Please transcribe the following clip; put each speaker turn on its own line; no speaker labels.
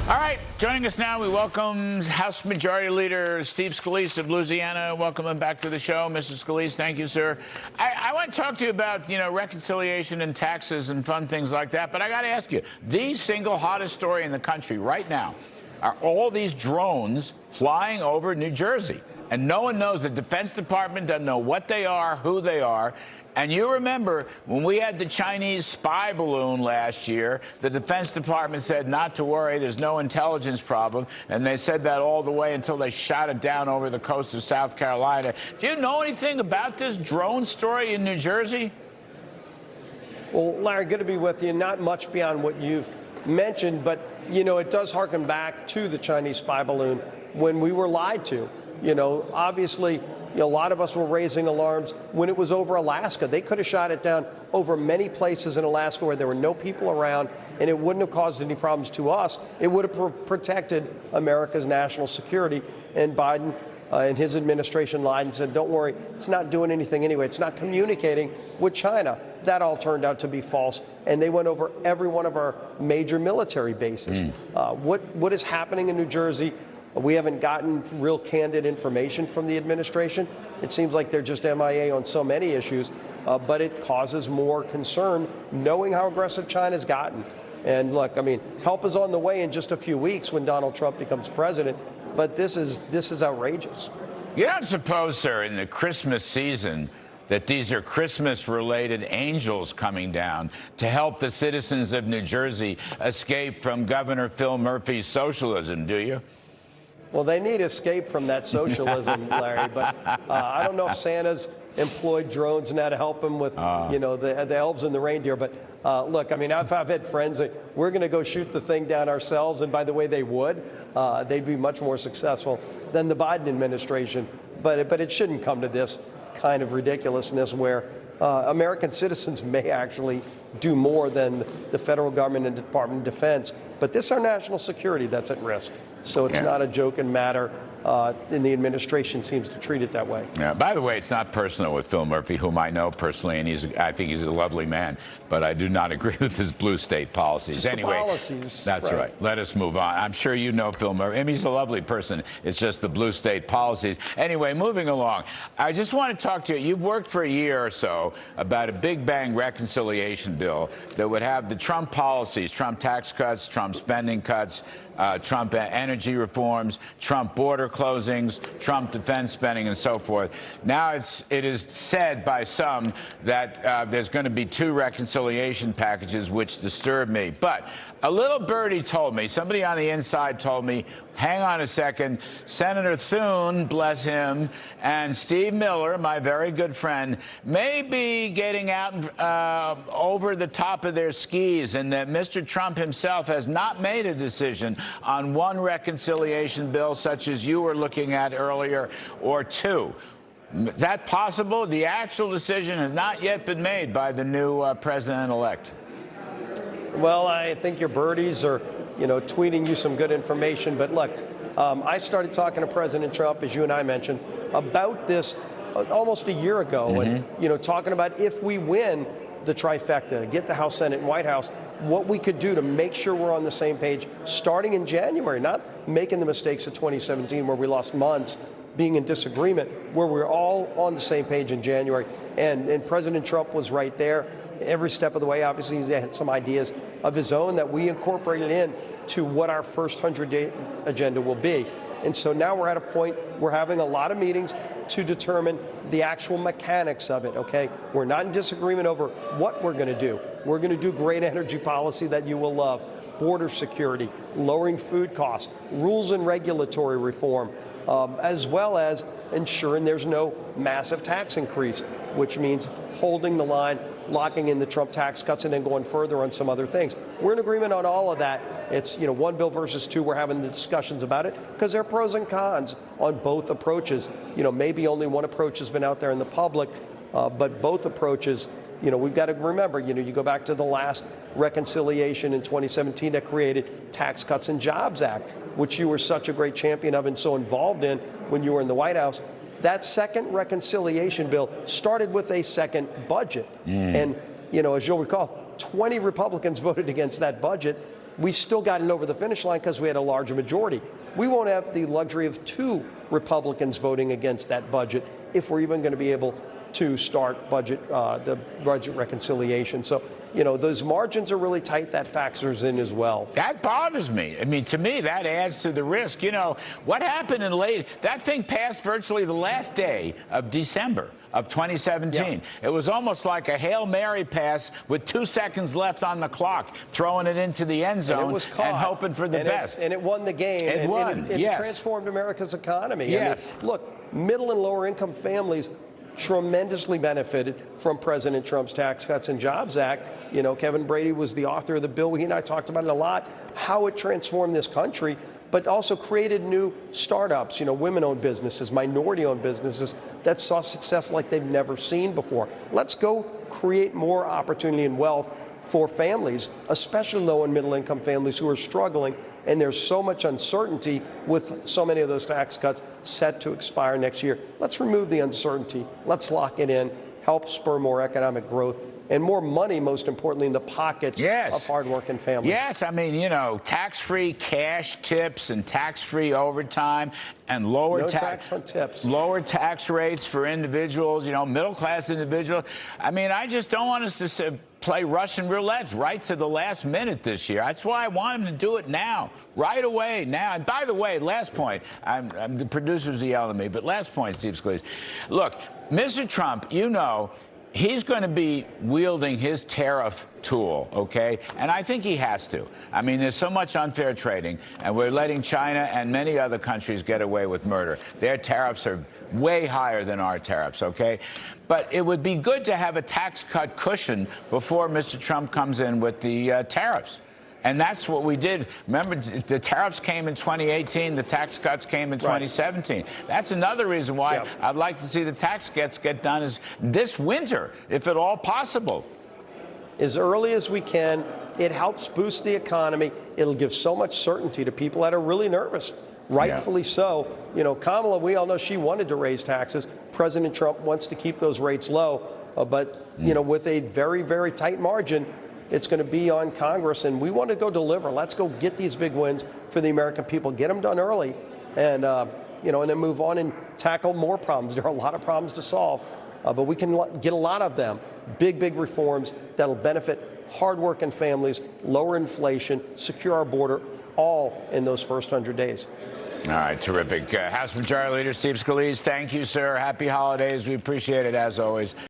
All right, joining us now, we welcome House Majority Leader Steve Scalise of Louisiana. Welcome him back to the show, Mr. Scalise. Thank you, sir. I want to talk to you about, reconciliation and taxes and fun things like that. But I got to ask you, the single hottest story in the country right now are all these drones flying over New Jersey. And no one knows. The Defense Department doesn't know what they are, who they are. And you remember when we had the Chinese spy balloon last year, the Defense Department said not to worry, there's no intelligence problem. And they said that all the way until they shot it down over the coast of South Carolina. Do you know anything about this drone story in New Jersey?
Well, Larry, good to be with you. Not much beyond what you've mentioned, but, it does harken back to the Chinese spy balloon when we were lied to. Obviously, a lot of us were raising alarms when it was over Alaska. They could have shot it down over many places in Alaska where there were no people around, and it wouldn't have caused any problems to us. It would have protected America's national security. And Biden and his administration lied and said, don't worry, it's not doing anything anyway. It's not communicating with China. That all turned out to be false. And they went over every one of our major military bases. What is happening in New Jersey? We haven't gotten real candid information from the administration. It seems like they're just MIA on so many issues, but it causes more concern knowing how aggressive China's gotten. And look, help is on the way in just a few weeks when Donald Trump becomes president, but this is outrageous.
You don't suppose, sir, in the Christmas season that these are Christmas-related angels coming down to help the citizens of New Jersey escape from Governor Phil Murphy's socialism, do you?
Well, they need escape from that socialism, Larry, but I don't know if Santa's employed drones now to help him with, the elves and the reindeer. But look, I've had friends that we're going to go shoot the thing down ourselves. And by the way, they would. They'd be much more successful than the Biden administration. But it shouldn't come to this kind of ridiculousness where American citizens may actually do more than the federal government and Department of Defense. But this is our national security that's at risk. So it's not a joking matter, and the administration seems to treat it that way.
Yeah. By the way, it's not personal with Phil Murphy, whom I know personally, and I think he's a lovely man. But I do not agree with his blue state policies.
Just
anyway,
the policies.
That's right. Let us move on. I'm sure you know Phil Murphy. He's a lovely person. It's just the blue state policies. Anyway, moving along. I just want to talk to you. You've worked for a year or so about a big bang reconciliation bill that would have the Trump policies, Trump tax cuts, Trump spending cuts, Trump energy reforms, Trump border closings, Trump defense spending, and so forth. Now it is said by some that there's going to be two reconciliation packages, which disturb me. But a little birdie told me, somebody on the inside told me, hang on a second, Senator Thune, bless him, and Steve Miller, my very good friend, may be getting out over the top of their skis, and that Mr. Trump himself has not made a decision on one reconciliation bill such as you were looking at earlier, or two. Is that possible? The actual decision has not yet been made by the new president-elect.
Well, I think your birdies are, tweeting you some good information. But look, I started talking to President Trump, as you and I mentioned, about this almost a year ago. And, talking about if we win the trifecta, get the House, Senate, and White House, what we could do to make sure we're on the same page starting in January, not making the mistakes of 2017 where we lost months being in disagreement, where we're all on the same page in January. And President Trump was right there every step of the way. Obviously, he had some ideas of his own that we incorporated in to what our first 100-day agenda will be. And so now we're at a point, we're having a lot of meetings to determine the actual mechanics of it, okay? We're not in disagreement over what we're going to do. We're going to do great energy policy that you will love, border security, lowering food costs, rules and regulatory reform, as well as ensuring there's no massive tax increase, which means holding the line, locking in the Trump tax cuts, and then going further on some other things. We're in agreement on all of that. It's, one bill versus two. We're having the discussions about it because there are pros and cons on both approaches. Maybe only one approach has been out there in the public, but both approaches, we've got to remember, you go back to the last reconciliation in 2017 that created Tax Cuts and Jobs Act, which you were such a great champion of and so involved in when you were in the White House. That second reconciliation bill started with a second budget. And, as you'll recall, 20 Republicans voted against that budget. we still got it over the finish line because we had a larger majority. We won't have the luxury of 2 Republicans voting against that budget if we're even going to be able to start the budget reconciliation. So, those margins are really tight. That factors in as well.
That bothers me. I mean, to me, that adds to the risk. What happened that thing passed virtually the last day of December of 2017.
Yeah.
It was almost like a Hail Mary pass with 2 seconds left on the clock, throwing it into the end zone and hoping for the best.
And it won the game.
It won,
It
yes.
transformed America's economy.
Yes.
I mean, look, middle and lower income families tremendously benefited from President Trump's Tax Cuts and Jobs Act. Kevin Brady was the author of the bill. He and I talked about it a lot, how it transformed this country, but also created new startups, women-owned businesses, minority-owned businesses that saw success like they've never seen before. Let's go create more opportunity and wealth for families, especially low and middle income families who are struggling. And there's so much uncertainty with so many of those tax cuts set to expire next year. Let's remove the uncertainty. Let's lock it in, help spur more economic growth and more money, most importantly, in the pockets of hardworking families.
Yes, I mean, tax-free cash tips and tax-free overtime and lower
tax on tips.
Lower tax rates for individuals, middle-class individuals. I mean, I just don't want us to play Russian roulette right to the last minute this year. That's why I want him to do it now, right away, now. And by the way, last point, the producers are yelling at me, but last point, Steve Scalise. Look, Mr. Trump, he's going to be wielding his tariff tool, okay? And I think he has to. I mean, there's so much unfair trading, and we're letting China and many other countries get away with murder. Their tariffs are way higher than our tariffs, okay? But it would be good to have a tax cut cushion before Mr. Trump comes in with the tariffs. And that's what we did. Remember, the tariffs came in 2018. The tax cuts came in 2017. That's another reason why I'd like to see the tax cuts get done this winter, if at all possible.
As early as we can. It helps boost the economy. It'll give so much certainty to people that are really nervous. Rightfully so. Kamala, we all know she wanted to raise taxes. President Trump wants to keep those rates low. But, with a very, very tight margin, it's going to be on Congress, and we want to go deliver. Let's go get these big wins for the American people, get them done early, and and then move on and tackle more problems. There are a lot of problems to solve, but we can get a lot of them. Big, big reforms that'll benefit hardworking families, lower inflation, secure our border, all in those first 100 days.
All right, terrific. House Majority Leader Steve Scalise, thank you, sir. Happy holidays. We appreciate it, as always.